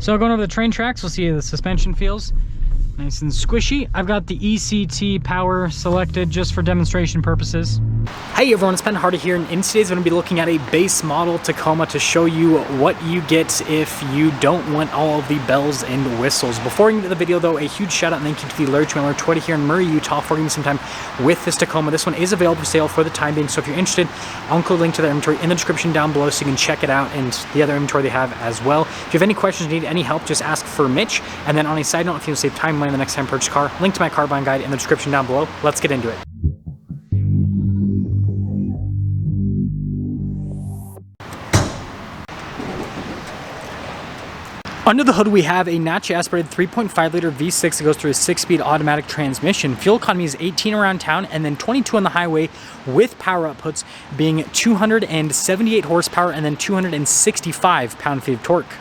So going over the train tracks, we'll see how the suspension feels. Nice and squishy. I've got the ECT power selected just for demonstration purposes. Hey everyone, it's Ben Hardy here, and in today's going to be looking at a base model Tacoma to show you what you get if you don't want all of the bells and whistles. Before we get into the video though, a huge shout out and thank you to the Larry Trailer Twitter here in Murray, Utah for giving me some time with this Tacoma. This one is available for sale for the time being, so if you're interested, I'll include a link to their inventory in the description down below so you can check it out and the other inventory they have as well. If you have any questions, need any help, just ask for Mitch. And then on a side note, if you want to save time and money the next time purchase a car, link to my car buying guide in the description down below. Let's get into it. Under the hood, we have a naturally aspirated 3.5 liter V6 that goes through a 6-speed automatic transmission. Fuel economy is 18 around town and then 22 on the highway, with power outputs being 278 horsepower and then 265 pound-feet of torque.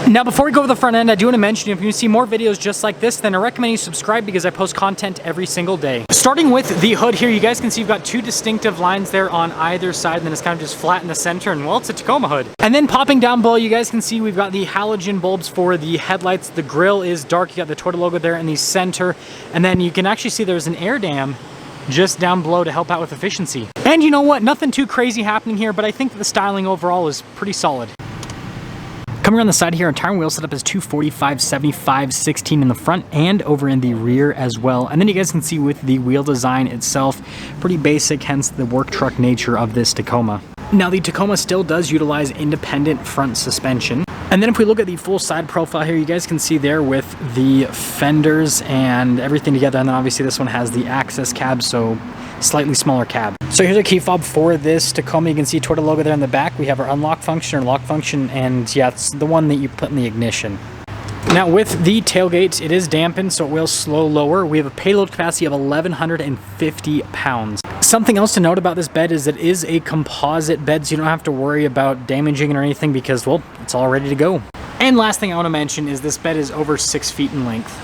Now, before we go to the front end, I do want to mention if you see more videos just like this, then I recommend you subscribe because I post content every single day. Starting with the hood here, you guys can see you've got two distinctive lines there on either side, and then it's kind of just flat in the center, and well, it's a Tacoma hood. And then popping down below, you guys can see we've got the halogen bulbs for the headlights. The grille is dark. You got the Toyota logo there in the center, and then you can actually see there's an air dam just down below to help out with efficiency. And you know what? Nothing too crazy happening here, but I think that the styling overall is pretty solid. Coming around the side here, our tire and wheel setup is 245, 75, 16 in the front and over in the rear as well. And then you guys can see with the wheel design itself, pretty basic, hence the work truck nature of this Tacoma. Now the Tacoma still does utilize independent front suspension. And then if we look at the full side profile here, you guys can see there with the fenders and everything together. And then obviously this one has the access cab, so slightly smaller cab. So here's a key fob for this Tacoma. You can see Toyota logo there in the back. We have our unlock function or lock function, and yeah, it's the one that you put in the ignition. Now with the tailgate, it is dampened, so it will slow lower. We have a payload capacity of 1,150 pounds. Something else to note about this bed is it is a composite bed, so you don't have to worry about damaging it or anything because, well, it's all ready to go. And last thing I want to mention is this bed is over 6 feet in length.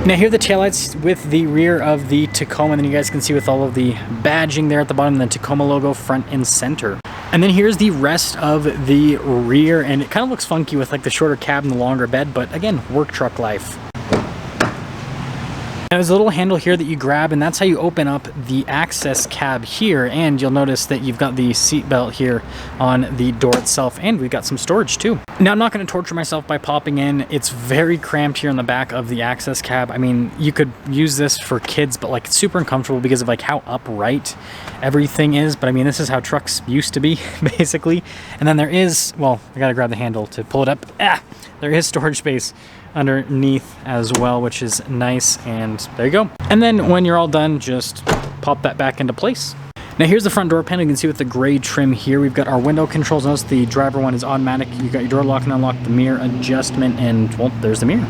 Now here are the taillights with the rear of the Tacoma, and then you guys can see with all of the badging there at the bottom, the Tacoma logo front and center. And then here's the rest of the rear, and it kind of looks funky with like the shorter cab and the longer bed, but again, work truck life. There's a little handle here that you grab, and that's how you open up the access cab here, and you'll notice that you've got the seat belt here on the door itself, and we've got some storage too. Now, I'm not going to torture myself by popping in. It's very cramped here in the back of the access cab. I mean, you could use this for kids, but like it's super uncomfortable because of like how upright everything is. But I mean, this is how trucks used to be, basically. And then there is, well, I got to grab the handle to pull it up. There is storage space underneath as well, which is nice, and there you go. And then when you're all done, just pop that back into place. Now here's the front door panel. You can see with the gray trim here, we've got our window controls. Notice the driver one is automatic. You got your door lock and unlock, the mirror adjustment, and well, there's the mirror.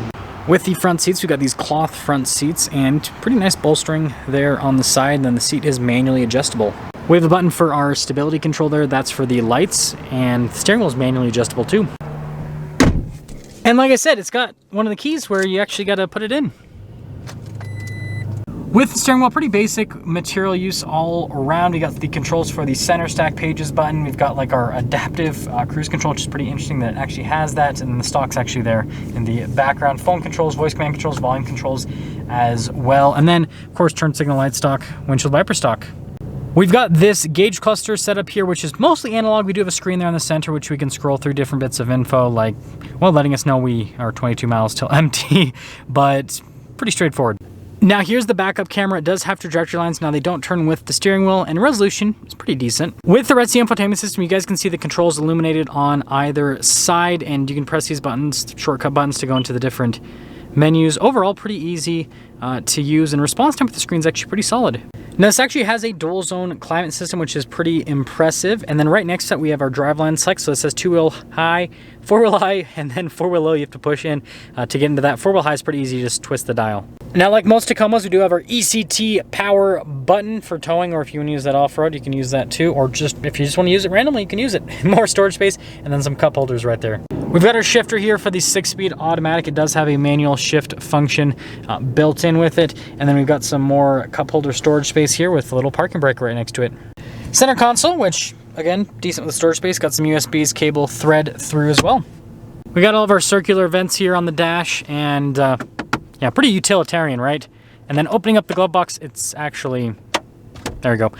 With the front seats, we've got these cloth front seats and pretty nice bolstering there on the side, and then the seat is manually adjustable. We have a button for our stability control there. That's for the lights, and the steering wheel is manually adjustable too. And like I said, it's got one of the keys where you actually got to put it in. With the steering wheel, pretty basic material use all around. We got the controls for the center stack pages button. We've got like our adaptive cruise control, which is pretty interesting that it actually has that. And then the stock's actually there in the background. Phone controls, voice command controls, volume controls as well. And then, of course, turn signal light stock, windshield wiper stock. We've got this gauge cluster set up here, which is mostly analog. We do have a screen there in the center, which we can scroll through different bits of info, like, well, letting us know we are 22 miles till empty, but pretty straightforward. Now here's the backup camera. It does have trajectory lines. Now they don't turn with the steering wheel, and resolution is pretty decent. With the Red Sea infotainment system, you guys can see the controls illuminated on either side, and you can press these buttons, shortcut buttons, to go into the different menus. Overall, pretty easy to use, and response time with the screen is actually pretty solid. Now this actually has a dual zone climate system, which is pretty impressive. And then right next to it, we have our driveline select. So it says 2-wheel high, 4-wheel high, and then 4-wheel low. You have to push in to get into that. 4-wheel high is pretty easy, you just twist the dial. Now, like most Tacomas, we do have our ECT power button for towing, or if you want to use that off-road, you can use that too. Or just if you just want to use it randomly, you can use it. More storage space, and then some cup holders right there. We've got our shifter here for the 6-speed automatic. It does have a manual shift function built in with it. And then we've got some more cup holder storage space here with a little parking brake right next to it. Center console, which again, decent with storage space. Got some USBs, cable, thread through as well. We got all of our circular vents here on the dash, and yeah, pretty utilitarian, right? And then opening up the glove box, it's actually, there we go.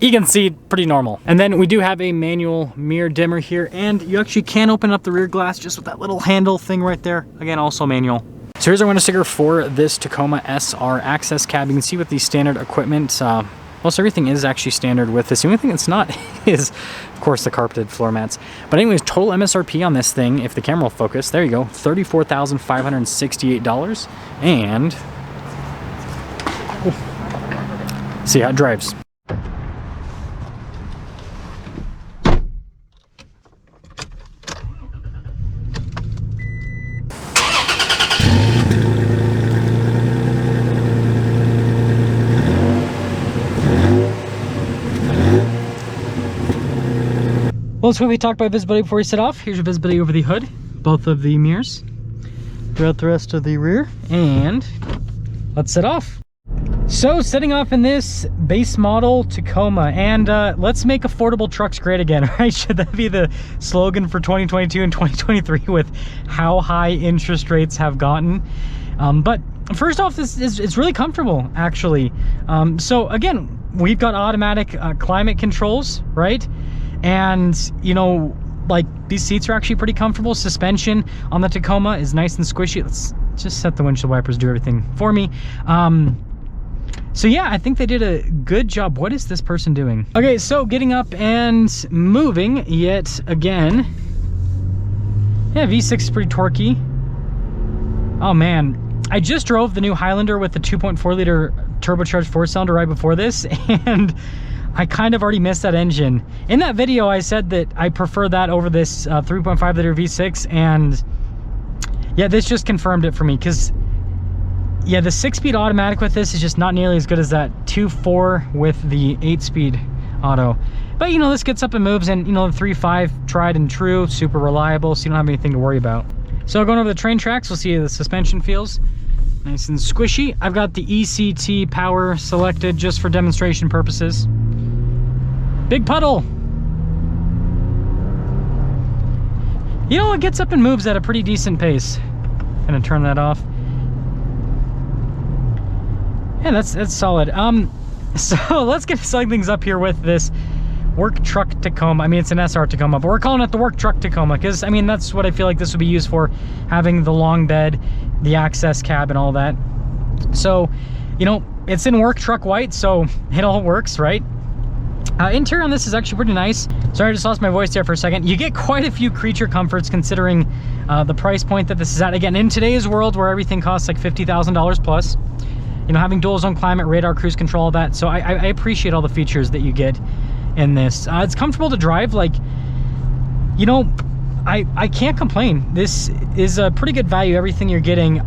You can see pretty normal. And then we do have a manual mirror dimmer here, and you actually can open up the rear glass just with that little handle thing right there. Again, also manual. So here's our window sticker for this Tacoma SR access cab. You can see with the standard equipment, most everything is actually standard with this. The only thing that's not is, of course, the carpeted floor mats. But anyways, total MSRP on this thing, if the camera will focus, there you go, $34,568. And see how it drives. Well, let's quickly talk about visibility before we set off. Here's your visibility over the hood, both of the mirrors, throughout the rest of the rear, and let's set off. So, setting off in this base model Tacoma, and let's make affordable trucks great again, right? Should that be the slogan for 2022 and 2023 with how high interest rates have gotten? But first off, it's really comfortable, actually. So again, we've got automatic climate controls, right? And, you know, like, these seats are actually pretty comfortable. Suspension on the Tacoma is nice and squishy. Let's just set the windshield wipers, do everything for me. So yeah, I think they did a good job. What is this person doing? Okay, so getting up and moving yet again. Yeah, V6 is pretty torquey. Oh man, I just drove the new Highlander with the 2.4 liter turbocharged 4-cylinder right before this, and I kind of already missed that engine. In that video, I said that I prefer that over this 3.5 liter V6, and yeah, this just confirmed it for me, because yeah, the 6-speed automatic with this is just not nearly as good as that 2.4 with the 8-speed auto. But you know, this gets up and moves, and you know, the 3.5 tried and true, super reliable, so you don't have anything to worry about. So going over the train tracks, we'll see how the suspension feels. Nice and squishy. I've got the ECT power selected just for demonstration purposes. Big puddle. You know, it gets up and moves at a pretty decent pace. Gonna turn that off. Yeah, that's solid. So let's get selling things up here with this work truck Tacoma. I mean, it's an SR Tacoma, but we're calling it the work truck Tacoma because, I mean, that's what I feel like this would be used for, having the long bed, the access cab, and all that. So, you know, it's in work truck white, so it all works, right? Interior on this is actually pretty nice. Sorry, I just lost my voice there for a second. You get quite a few creature comforts considering the price point that this is at. Again, in today's world where everything costs like $50,000 plus, you know, having dual zone climate, radar, cruise control, all that. So I appreciate all the features that you get in this. It's comfortable to drive. Like, you know, I can't complain. This is a pretty good value, everything you're getting.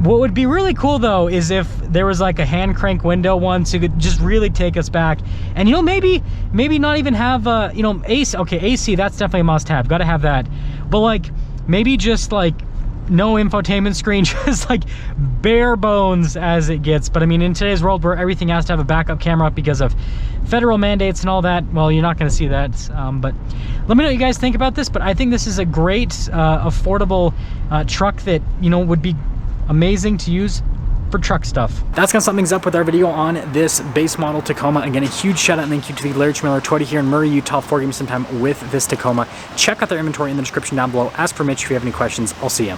What would be really cool though is if there was like a hand crank window one, so you could just really take us back, and you know, maybe not even have you know, AC. Okay, AC, that's definitely a must-have, gotta have that. But like, maybe just like no infotainment screen, just like bare bones as it gets. But I mean, in today's world where everything has to have a backup camera because of federal mandates and all that, well, you're not going to see that. But let me know what you guys think about this. But I think this is a great affordable truck that, you know, would be amazing to use for truck stuff. That's gonna sum things up with our video on this base model Tacoma. Again, a huge shout out and thank you to the Larry Miller Toyota here in Murray, Utah for giving me some time with this Tacoma. Check out their inventory in the description down below. Ask for Mitch if you have any questions. I'll see you.